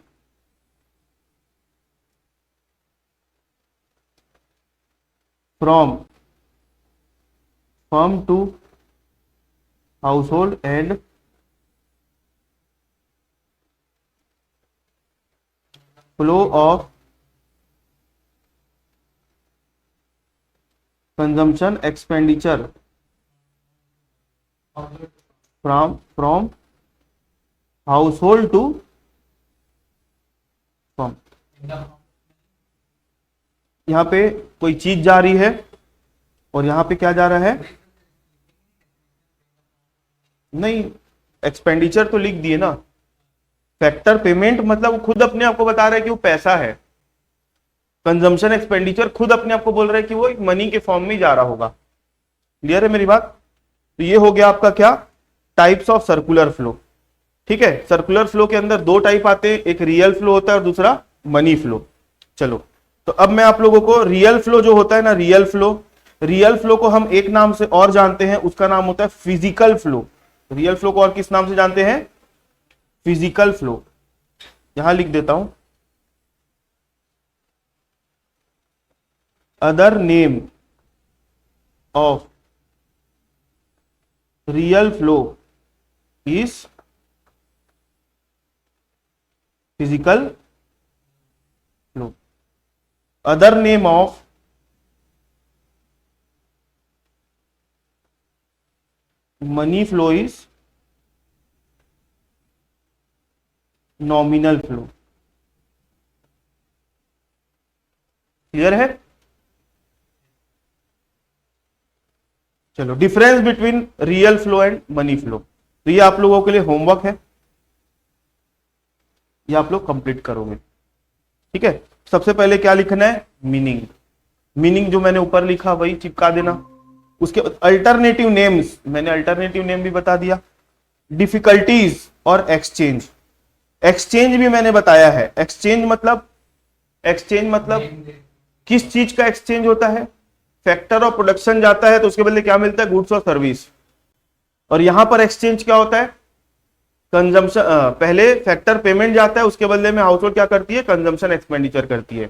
from firm to household and flow of consumption expenditure from household to firm। यहां पे कोई चीज जा रही है और यहां पे क्या जा रहा है? नहीं, एक्सपेंडिचर तो लिख दिए ना। फैक्टर पेमेंट मतलब वो खुद अपने आप को बता रहा है कि वो पैसा है। कंजम्पशन एक्सपेंडिचर खुद अपने आप को बोल रहा है कि वो एक मनी के फॉर्म में जा रहा होगा। क्लियर है मेरी बात? तो ये हो गया आपका क्या? Types of circular flow. ठीक है, सर्कुलर फ्लो के अंदर दो टाइप आते हैं, एक रियल फ्लो होता है और दूसरा मनी फ्लो। चलो, तो अब मैं आप लोगों को रियल फ्लो जो होता है ना, रियल फ्लो को हम एक नाम से और जानते हैं, उसका नाम होता है फिजिकल फ्लो। रियल फ्लो को और किस नाम से जानते हैं? Physical flow. यहां लिख देता हूं, other name of real flow is physical flow. Other name of money flow is nominal flow. Clear है? चलो, difference between real flow and money flow, तो ये आप लोगों के लिए होमवर्क है, ये आप लोग कंप्लीट करोगे। ठीक है, सबसे पहले क्या लिखना है? मीनिंग। मीनिंग जो मैंने ऊपर लिखा वही चिपका देना। उसके अल्टरनेटिव नेम्स, मैंने अल्टरनेटिव नेम भी बता दिया। डिफिकल्टीज और एक्सचेंज, एक्सचेंज भी मैंने बताया है। एक्सचेंज मतलब किस चीज का एक्सचेंज होता है? फैक्टर ऑफ प्रोडक्शन जाता है तो उसके बदले क्या मिलता है? गुड्स और सर्विस। और यहां पर एक्सचेंज क्या होता है? कंजम्पशन, पहले फैक्टर पेमेंट जाता है, उसके बदले में हाउस होल्ड क्या करती है? कंजम्पशन एक्सपेंडिचर करती है।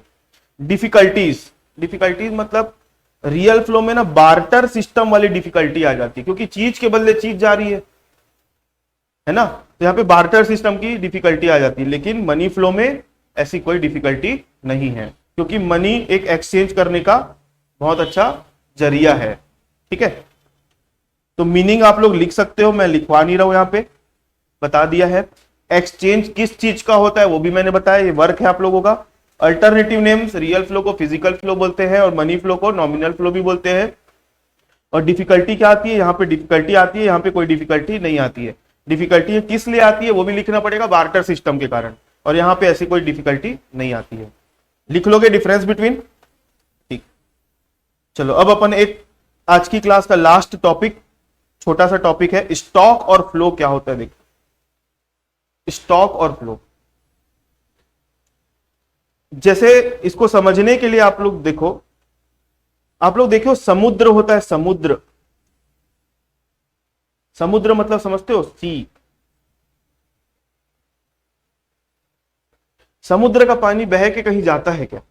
डिफिकल्टीज मतलब रियल फ्लो में ना बार्टर सिस्टम वाली डिफिकल्टी आ जाती है, क्योंकि चीज के बदले चीज जा रही है ना, तो यहां पे बार्टर सिस्टम की डिफिकल्टी आ जाती है। लेकिन मनी फ्लो में ऐसी कोई डिफिकल्टी नहीं है, क्योंकि मनी एक एक्सचेंज करने का बहुत अच्छा जरिया है। ठीक है, तो मीनिंग आप लोग लिख सकते हो, मैं लिखवा नहीं रहा हूं, यहां पे बता दिया है। एक्सचेंज किस चीज का होता है वो भी मैंने बताया, ये वर्क है आप लोगों का। अल्टरनेटिव नेम्स, रियल फ्लो को फिजिकल फ्लो बोलते हैं और मनी फ्लो को नॉमिनल फ्लो भी बोलते हैं। और डिफिकल्टी क्या आती है? यहाँ पे डिफिकल्टी आती है, यहाँ पे कोई डिफिकल्टी नहीं आती है। डिफिकल्टी किस लिए आती है वो भी लिखना पड़ेगा, बार्टर सिस्टम के कारण, और यहाँ पे ऐसी कोई डिफिकल्टी नहीं आती है। लिख लोगे डिफरेंस बिटवीन? ठीक, चलो अब अपन एक आज की क्लास का लास्ट टॉपिक, छोटा सा टॉपिक है, स्टॉक और फ्लो क्या होता है। देखो, स्टॉक और फ्लो, जैसे इसको समझने के लिए आप लोग देखो समुद्र होता है, समुद्र। समुद्र मतलब समझते हो? सी। समुद्र का पानी बह के कहीं जाता है क्या?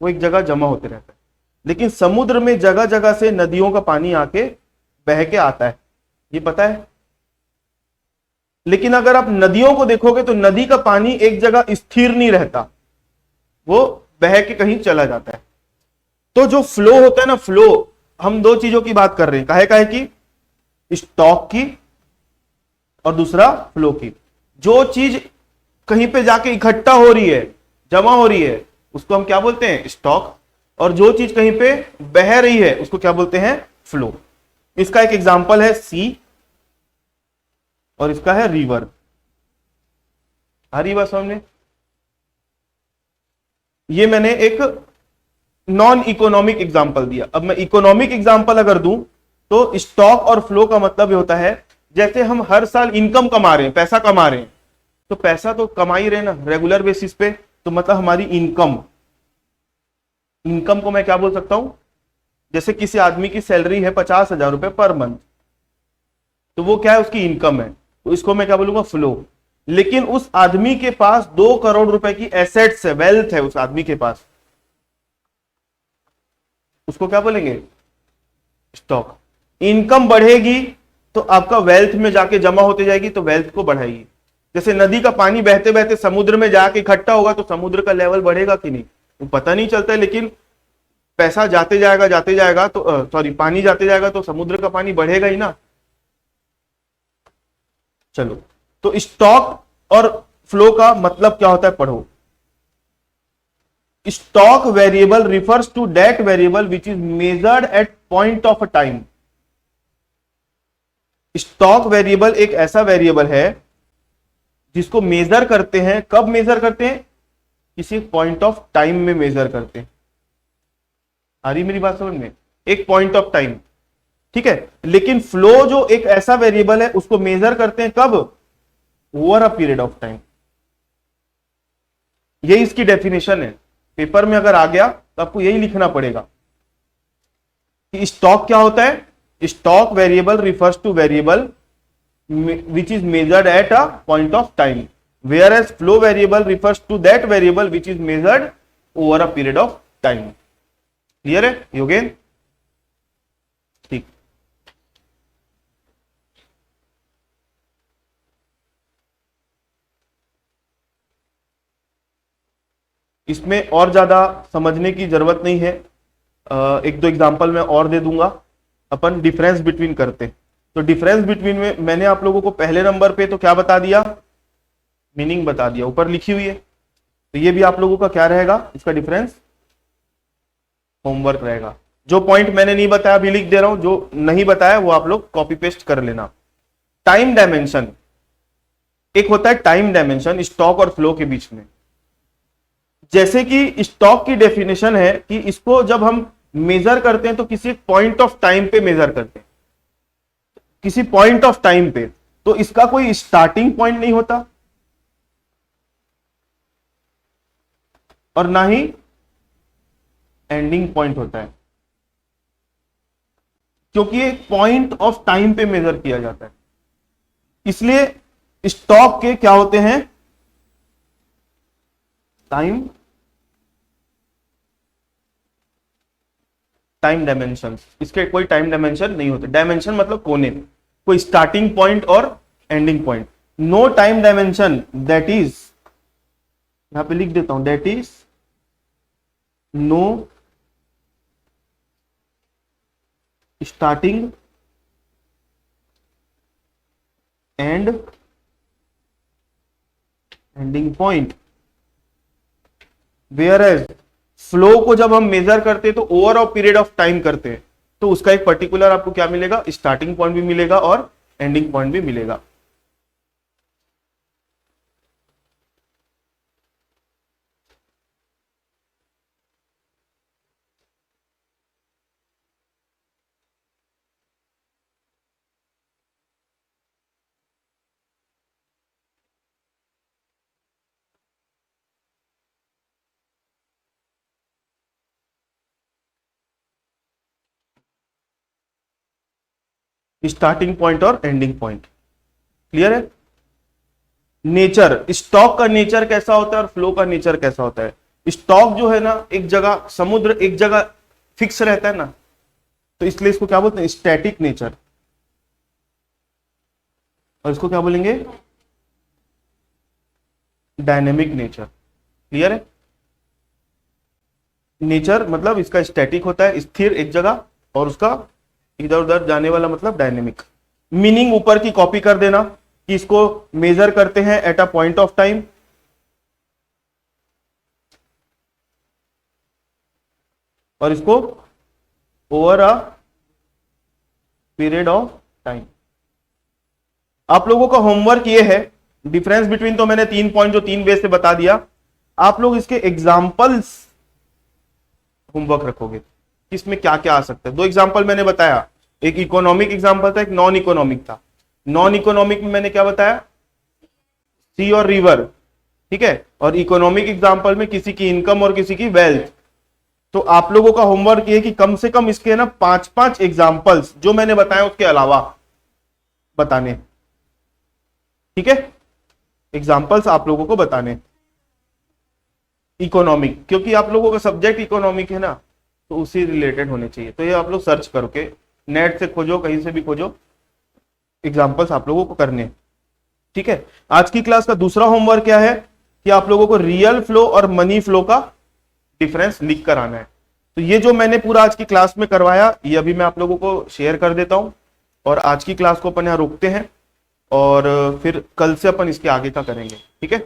वो एक जगह जमा होते रहता है। लेकिन समुद्र में जगह जगह से नदियों का पानी आके बह के आता है, ये पता है। लेकिन अगर आप नदियों को देखोगे तो नदी का पानी एक जगह स्थिर नहीं रहता, वो बह के कहीं चला जाता है। तो जो फ्लो होता है ना, फ्लो, हम दो चीजों की बात कर रहे हैं, काहे की? स्टॉक की और दूसरा फ्लो की। जो चीज कहीं पे जाके इकट्ठा हो रही है, जमा हो रही है, उसको हम क्या बोलते हैं? स्टॉक। और जो चीज कहीं पे बह रही है उसको क्या बोलते हैं? फ्लो। इसका एक एग्जांपल है सी और इसका है रिवर। आ रही बात समझ में? ये मैंने एक नॉन इकोनॉमिक एग्जांपल दिया। अब मैं इकोनॉमिक एग्जांपल अगर दूं तो स्टॉक और फ्लो का मतलब ये होता है, जैसे हम हर साल इनकम कमा रहे हैं, पैसा कमा रहे हैं, तो पैसा तो कमा ही रहे ना रेगुलर बेसिस पे, तो मतलब हमारी इनकम को मैं क्या बोल सकता हूं? जैसे किसी आदमी की सैलरी है 50,000 रुपए पर मंथ, तो वो क्या है? उसकी इनकम है, तो इसको मैं क्या बोलूंगा? फ्लो। लेकिन उस आदमी के पास 2 करोड़ रुपए की एसेट्स है, वेल्थ है उस आदमी के पास, उसको क्या बोलेंगे? स्टॉक। इनकम बढ़ेगी तो आपका वेल्थ में जाके जमा होते जाएगी, तो वेल्थ को बढ़ाएगी। जैसे नदी का पानी बहते बहते समुद्र में जाके इकट्ठा होगा तो समुद्र का लेवल बढ़ेगा कि नहीं, वो पता नहीं चलता है, लेकिन पैसा जाते जाएगा तो सॉरी, पानी जाते जाएगा तो समुद्र का पानी बढ़ेगा ही ना। चलो, तो स्टॉक और फ्लो का मतलब क्या होता है, पढ़ो। Stock variable refers to that variable which is measured at point of a time. Stock variable एक ऐसा वेरिएबल है जिसको मेजर करते हैं। कब मेजर करते हैं? किसी पॉइंट ऑफ टाइम में मेजर करते हैं। आ रही मेरी बात समझ में? एक पॉइंट ऑफ टाइम, ठीक है। लेकिन फ्लो जो एक ऐसा वेरिएबल है उसको मेजर करते हैं कब? Over a period of time. यही इसकी डेफिनेशन है। पेपर में अगर आ गया तो आपको यही लिखना पड़ेगा कि स्टॉक क्या होता है। Stock variable refers two variable which is measured at a point of time, whereas flow variable refers to that variable which is measured over a period of time. Clear है योगेन? ठीक, इसमें और ज्यादा समझने की जरूरत नहीं है। एक दो एग्जांपल मैं और दे दूंगा, अपन डिफरेंस बिटवीन करते। तो डिफरेंस बिटवीन में मैंने आप लोगों को पहले नंबर पे तो क्या बता दिया, मीनिंग बता दिया, ऊपर लिखी हुई है। तो ये भी आप लोगों का क्या रहेगा, इसका डिफरेंस होमवर्क रहेगा। जो पॉइंट मैंने नहीं बताया अभी लिख दे रहा हूं, जो नहीं बताया वो आप लोग कॉपी पेस्ट कर लेना। टाइम डायमेंशन, एक होता है टाइम डायमेंशन स्टॉक और फ्लो के बीच में। जैसे कि स्टॉक की डेफिनेशन है कि इसको जब हम मेजर करते हैं तो किसी पॉइंट ऑफ टाइम पे मेजर करते हैं, किसी पॉइंट ऑफ टाइम पे, तो इसका कोई स्टार्टिंग पॉइंट नहीं होता और ना ही एंडिंग पॉइंट होता है, क्योंकि एक पॉइंट ऑफ टाइम पे मेजर किया जाता है। इसलिए स्टॉक के क्या होते हैं, टाइम डायमेंशन, इसके कोई टाइम डायमेंशन नहीं होते। डायमेंशन मतलब कोने, कोई स्टार्टिंग पॉइंट और ending point. No time dimension that is, यहां पे लिख देता हूं, that is no starting and ending point. Whereas flow को जब हम मेजर करते हैं तो over of period of time करते हैं, तो उसका एक पर्टिकुलर आपको क्या मिलेगा, स्टार्टिंग पॉइंट भी मिलेगा और एंडिंग पॉइंट भी मिलेगा। स्टार्टिंग पॉइंट और एंडिंग पॉइंट क्लियर है। नेचर, स्टॉक का नेचर कैसा होता है और फ्लो का नेचर कैसा होता है। स्टॉक जो है ना, एक जगह, समुद्र एक जगह फिक्स रहता है ना, तो इसलिए इसको क्या बोलते हैं, स्टैटिक नेचर। और इसको क्या बोलेंगे, डायनेमिक नेचर। क्लियर है। नेचर मतलब इसका स्टैटिक होता है, स्थिर एक जगह, और उसका इधर उधर जाने वाला मतलब डायनेमिक। मीनिंग ऊपर की कॉपी कर देना कि इसको मेजर करते हैं at a point of time, और इसको over a period of time. आप लोगों का होमवर्क ये है, डिफरेंस बिटवीन तो मैंने 3 पॉइंट जो 3 बेस से बता दिया, आप लोग इसके एग्जाम्पल्स होमवर्क रखोगे, इसमें क्या क्या आ सकता है। 2 एग्जाम्पल मैंने बताया, एक इकोनॉमिक एग्जाम्पल था, एक नॉन इकोनॉमिक था। नॉन इकोनॉमिक में मैंने क्या बताया, सी और रिवर, ठीक है, और इकोनॉमिक एग्जाम्पल में किसी की इनकम और किसी की वेल्थ। तो आप लोगों का होमवर्क ये कि कम से कम इसके ना 5-5 एग्जाम्पल्स जो मैंने बताया उसके अलावा बताने, ठीक है, एग्जाम्पल्स आप लोगों को बताने इकोनॉमिक, क्योंकि आप लोगों का सब्जेक्ट इकोनॉमिक है ना, तो उसी रिलेटेड होने चाहिए। तो ये आप लोग सर्च करके नेट से खोजो, कहीं से भी खोजो, एग्जाम्पल्स आप लोगों को करने, ठीक है। आज की क्लास का दूसरा होमवर्क क्या है कि आप लोगों को रियल फ्लो और मनी फ्लो का डिफरेंस लिख कर आना है। तो ये जो मैंने पूरा आज की क्लास में करवाया, ये अभी मैं आप लोगों को शेयर कर देता हूं, और आज की क्लास को अपन यहां रोकते हैं, और फिर कल से अपन इसके आगे का करेंगे, ठीक है।